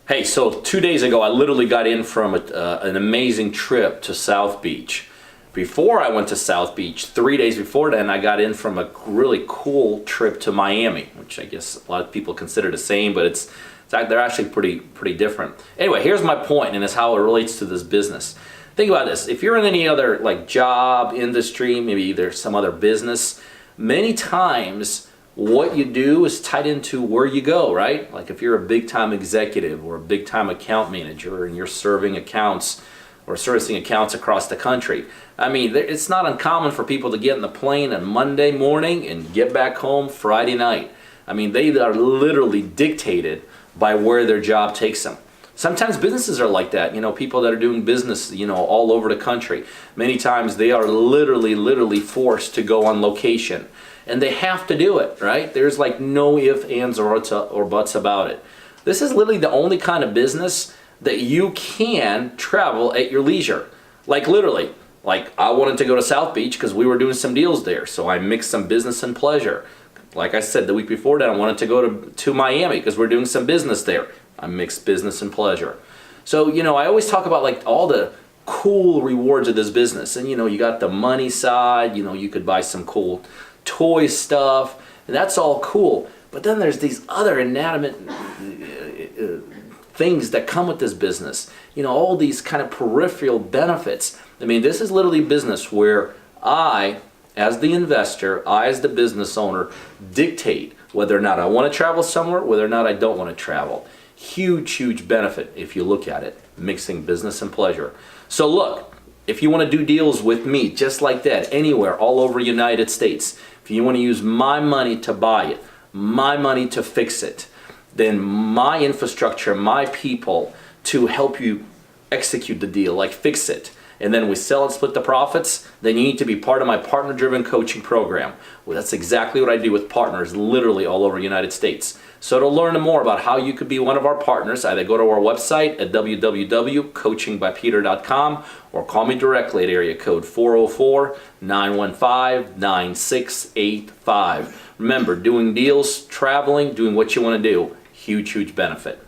Hey, so 2 days ago, I literally got in from an amazing trip to South Beach. Before I went to South Beach, 3 days before then, I got in from a really cool trip to Miami, which I guess a lot of people consider the same, but they're actually pretty different. Anyway, here's my point, and it's how it relates to this business. Think about this. If you're in any other job, industry, maybe there's some other business, many times what you do is tied into where you go, right? Like if you're a big-time executive or a big-time account manager and you're serving accounts or servicing accounts across the country. I mean, it's not uncommon for people to get in the plane on Monday morning and get back home Friday night. I mean, they are literally dictated by where their job takes them. Sometimes businesses are like that, people that are doing business, all over the country. Many times they are literally forced to go on location. And they have to do it, right? There's no ifs, ands, or buts about it. This is literally the only kind of business that you can travel at your leisure. Literally. I wanted to go to South Beach because we were doing some deals there. So I mixed some business and pleasure. Like I said, the week before that, I wanted to go to Miami because we're doing some business there. I mixed business and pleasure. So, I always talk about all the cool rewards of this business. And, you got the money side, you could buy some cool toy stuff, and that's all cool. But then there's these other inanimate things that come with this business. All these kind of peripheral benefits. I mean, this is literally business where I, as the investor, I as the business owner, dictate whether or not I want to travel somewhere, whether or not I don't want to travel. Huge benefit if you look at it, mixing business and pleasure. So look, if you want to do deals with me just like that, anywhere, all over the United States, if you want to use my money to buy it, my money to fix it, then my infrastructure, my people to help you execute the deal, fix it, and then we sell and split the profits, then you need to be part of my partner-driven coaching program. Well, that's exactly what I do with partners literally all over the United States. So to learn more about how you could be one of our partners, either go to our website at www.coachingbypeter.com or call me directly at area code 404-915-9685. Remember, doing deals, traveling, doing what you want to do, huge benefit.